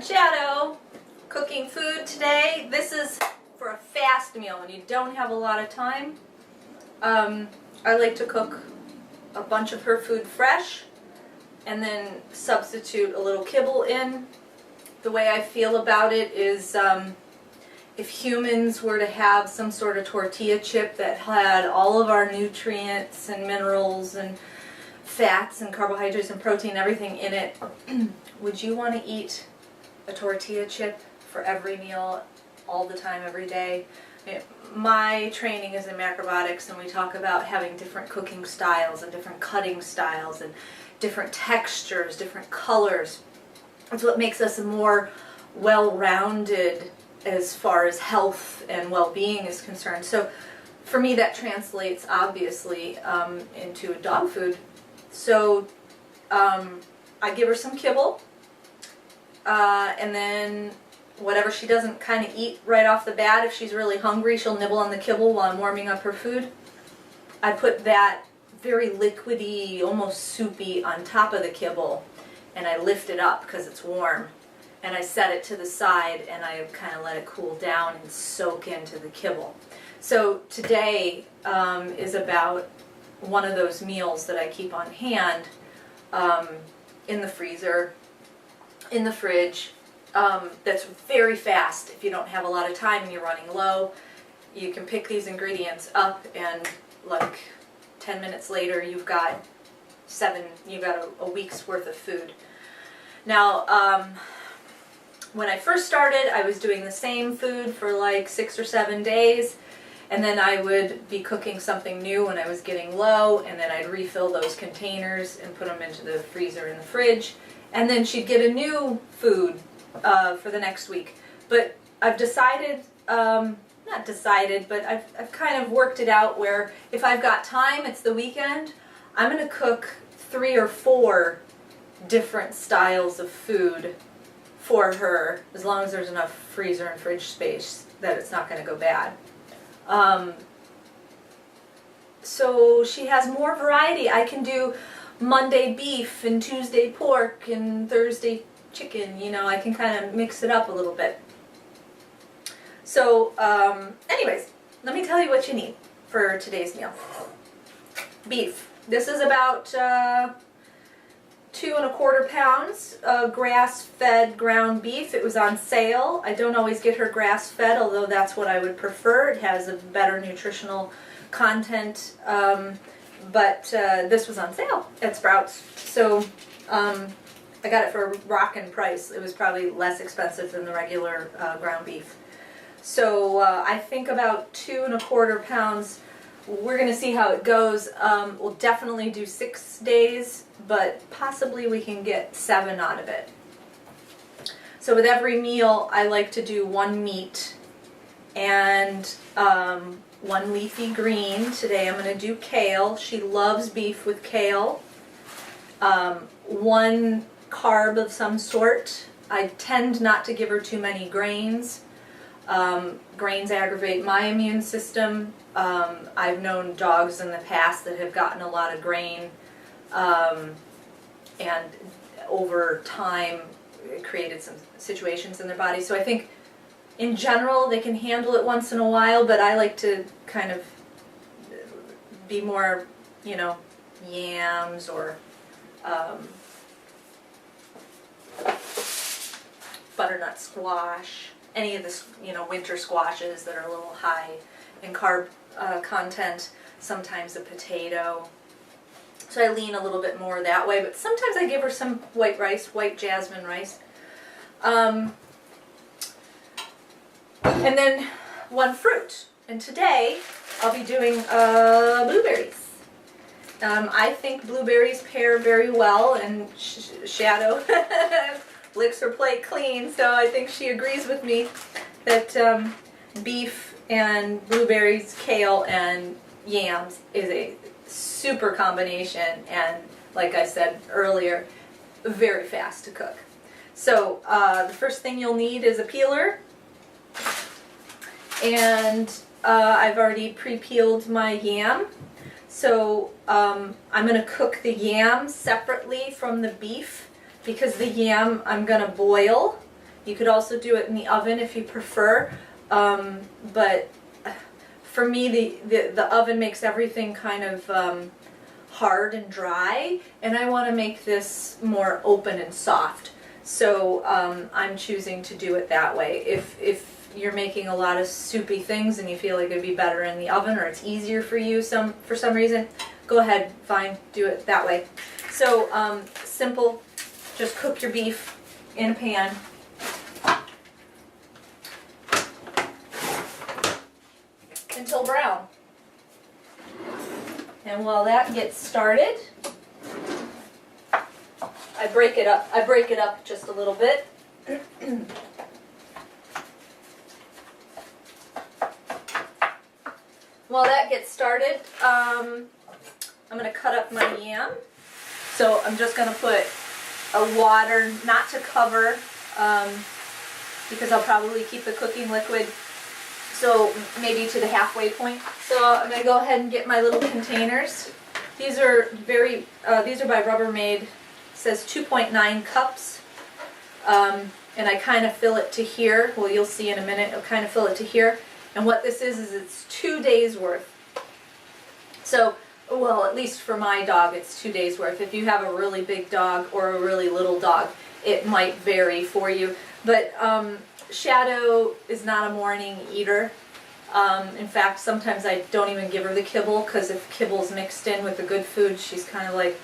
and Shadow cooking food today. This is for a fast meal when you don't have a lot of time. I like to cook a bunch of her food fresh and then substitute a little kibble in. The way I feel about it is if humans were to have some sort of tortilla chip that had all of our nutrients and minerals and fats and carbohydrates and protein, everything in it, would you want to eat a tortilla chip for every meal, all the time, every day? My training is in macrobiotics, and we talk about having different cooking styles and different cutting styles and different textures, different colors. It's what makes us more well-rounded as far as health and well-being is concerned. So for me that translates obviously into dog food. So I give her some kibble and then whatever she doesn't kind of eat right off the bat, if she's really hungry, she'll nibble on the kibble while I'm warming up her food. I put that very liquidy, almost soupy on top of the kibble, and I lift it up because it's warm, and I set it to the side and I kind of let it cool down and soak into the kibble. So today is about one of those meals that I keep on hand in the freezer, in the fridge, that's very fast. If you don't have a lot of time and you're running low, you can pick these ingredients up and like 10 minutes later you've got a week's worth of food. Now when I first started, I was doing the same food for like 6 or 7 days, and then I would be cooking something new when I was getting low, and then I'd refill those containers and put them into the freezer in the fridge, and then she'd get a new food for the next week. But I've decided, not decided, but I've kind of worked it out where if I've got time, it's the weekend, I'm going to cook 3 or 4 different styles of food for her, as long as there's enough freezer and fridge space that it's not going to go bad. So she has more variety. I can do Monday beef and Tuesday pork and Thursday chicken. You know, I can kind of mix it up a little bit. So anyways, let me tell you what you need for today's meal. Beef. This is about 2 1/4 pounds of grass-fed ground beef. It was on sale. I don't always get her grass-fed, although that's what I would prefer. It has a better nutritional content, but this was on sale at Sprouts. So I got it for a rockin' price. It was probably less expensive than the regular ground beef. So I think about 2 1/4 pounds. We're going to see how it goes. We'll definitely do 6 days, but possibly we can get 7 out of it. So with every meal, I like to do 1 meat and 1 leafy green. Today I'm going to do kale. She loves beef with kale. 1 carb of some sort. I tend not to give her too many grains. Grains aggravate my immune system. I've known dogs in the past that have gotten a lot of grain, and over time it created some situations in their body. So I think in general they can handle it once in a while, but I like to kind of be more, you know, yams or butternut squash, any of the, you know, winter squashes that are a little high in carb content, sometimes a potato. So I lean a little bit more that way, but sometimes I give her some white rice, white jasmine rice. And then 1 fruit. And today I'll be doing blueberries. I think blueberries pair very well, and Shadow licks her plate clean, so I think she agrees with me that beef and blueberries, kale, and yams is a super combination, and like I said earlier, very fast to cook. So the first thing you'll need is a peeler, and I've already pre-peeled my yam. So I'm going to cook the yam separately from the beef because the yam I'm going to boil You could also do it in the oven if you prefer, but for me the oven makes everything kind of hard and dry, and I want to make this more open and soft. So I'm choosing to do it that way. If you're making a lot of soupy things and you feel like it'd be better in the oven, or it's easier for you for some reason, go ahead, fine, do it that way. So simple, just cook your beef in a pan. Until brown. And while that gets started, I break it up just a little bit. While that gets started, I'm going to cut up my yam. So I'm just going to put a water, not to cover, because I'll probably keep the cooking liquid, so maybe to the halfway point. So I'm going to go ahead and get my little containers. These are these are by Rubbermaid. It says 2.9 cups. And I kind of fill it to here. Well, you'll see in a minute. I'll kind of fill it to here. And what this is it's 2 days worth. So, well, at least for my dog, it's 2 days worth. If you have a really big dog or a really little dog, it might vary for you. But Shadow is not a morning eater. In fact, sometimes I don't even give her the kibble, because if kibble's mixed in with the good food, she's kind of like,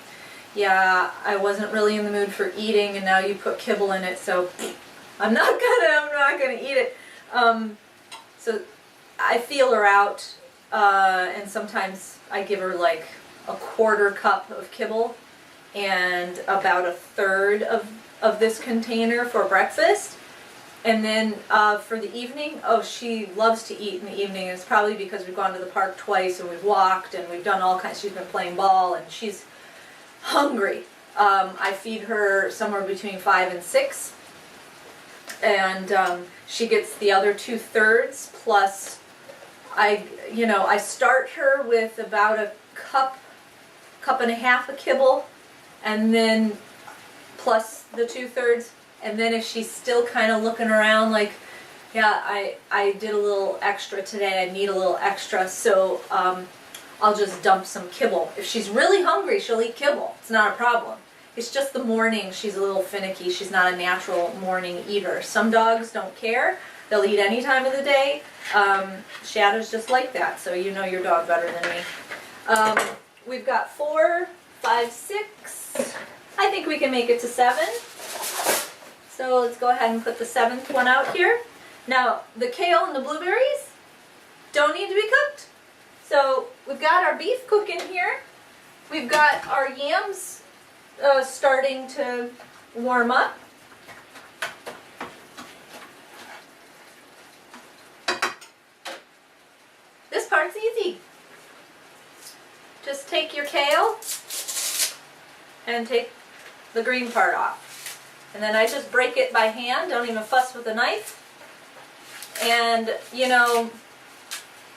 yeah, I wasn't really in the mood for eating, and now you put kibble in it, so I'm not gonna eat it. So I feel her out, and sometimes I give her like a 1/4 cup of kibble and about 1/3 of this container for breakfast. And then for the evening, oh, she loves to eat in the evening. It's probably because we've gone to the park twice and we've walked and we've done all kinds. She's been playing ball and she's hungry. I feed her somewhere between 5 and 6, and she gets the other 2/3 plus. I start her with about a cup and a half of kibble, and then plus the 2/3. And then if she's still kind of looking around like, yeah, I did a little extra today, I need a little extra, so I'll just dump some kibble. If she's really hungry, she'll eat kibble. It's not a problem. It's just the morning she's a little finicky. She's not a natural morning eater. Some dogs don't care. They'll eat any time of the day. Shadow's just like that, so you know your dog better than me. We've got 4, 5, 6. I think we can make it to 7. So let's go ahead and put the 7th one out here. Now, the kale and the blueberries don't need to be cooked. So we've got our beef cooking here. We've got our yams starting to warm up. This part's easy. Just take your kale and take the green part off. And then I just break it by hand, don't even fuss with a knife. And,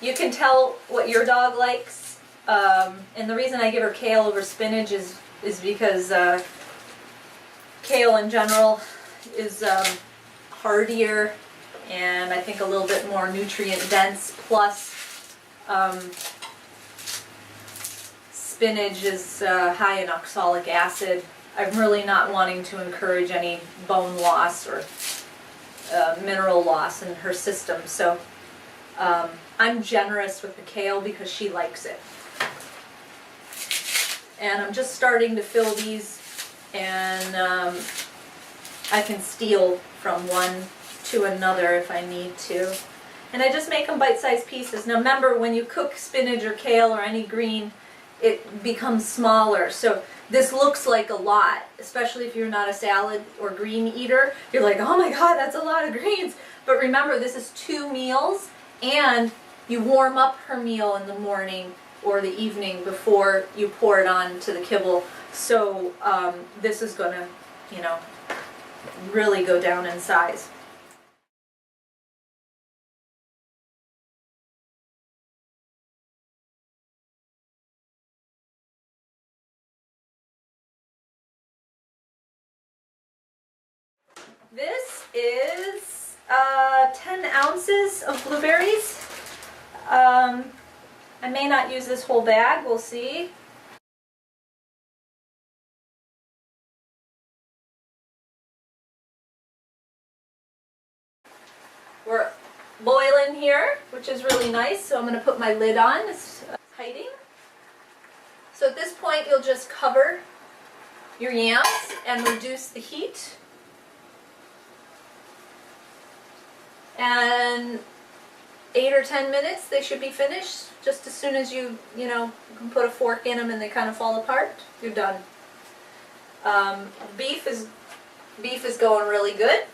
you can tell what your dog likes. And the reason I give her kale over spinach is because kale in general is hardier and I think a little bit more nutrient dense. Plus, spinach is high in oxalic acid. I'm really not wanting to encourage any bone loss or mineral loss in her system. So I'm generous with the kale because she likes it. And I'm just starting to fill these, and I can steal from one to another if I need to. And I just make them bite-sized pieces. Now remember, when you cook spinach or kale or any green, it becomes smaller. So this looks like a lot, especially if you're not a salad or green eater. You're like, oh my God, that's a lot of greens. But remember, this is 2 meals, and you warm up her meal in the morning or the evening before you pour it on to the kibble. So this is going to, really go down in size. This is 10 ounces of blueberries. I may not use this whole bag, we'll see. We're boiling here, which is really nice, so I'm going to put my lid on. It's hiding. So at this point you'll just cover your yams and reduce the heat. And 8 or 10 minutes they should be finished. Just as soon as you can put a fork in them and they kind of fall apart, you're done. Beef is going really good.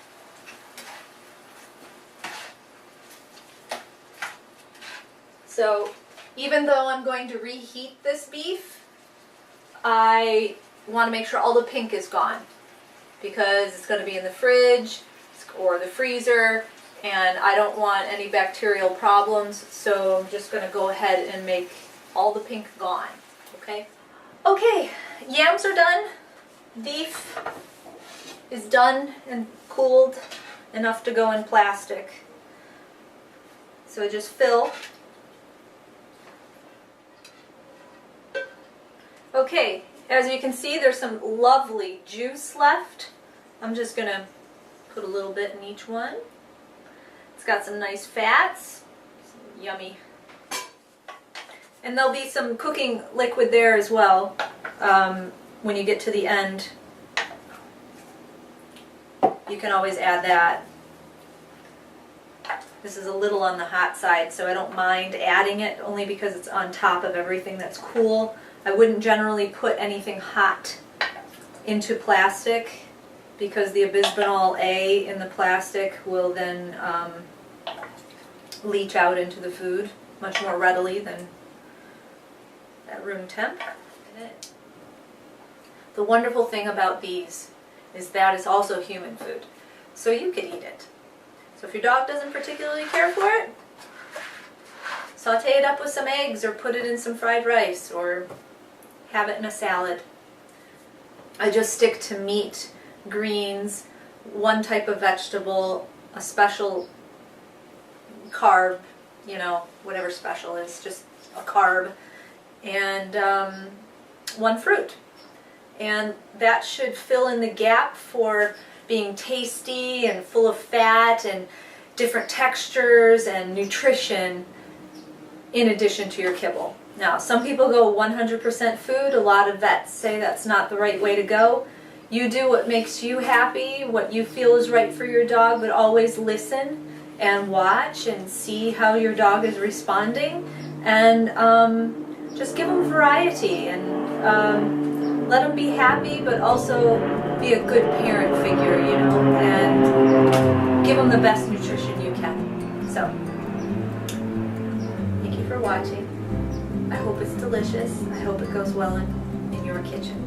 So even though I'm going to reheat this beef, I want to make sure all the pink is gone because it's going to be in the fridge or the freezer, and I don't want any bacterial problems, so I'm just going to go ahead and make all the pink gone, okay? Okay, yams are done. Beef is done and cooled enough to go in plastic. So just fill. Okay, as you can see, there's some lovely juice left. I'm just going to put a little bit in each one. It's got some nice fats, yummy. And there'll be some cooking liquid there as well when you get to the end. You can always add that. This is a little on the hot side, so I don't mind adding it, only because it's on top of everything that's cool. I wouldn't generally put anything hot into plastic because the bisphenol A in the plastic will then leach out into the food much more readily than at room temp. The wonderful thing about these is that it's also human food, so you could eat it. So if your dog doesn't particularly care for it, saute it up with some eggs or put it in some fried rice or have it in a salad. I just stick to meat, greens, one type of vegetable, a special carb, whatever special is, just a carb, and one fruit. And that should fill in the gap for being tasty and full of fat and different textures and nutrition in addition to your kibble. Now, some people go 100% food. A lot of vets say that's not the right way to go. You do what makes you happy, what you feel is right for your dog, but always listen and watch and see how your dog is responding, and just give them variety and let them be happy, but also be a good parent figure, and give them the best nutrition you can. So, thank you for watching. I hope it's delicious. I hope it goes well in your kitchen.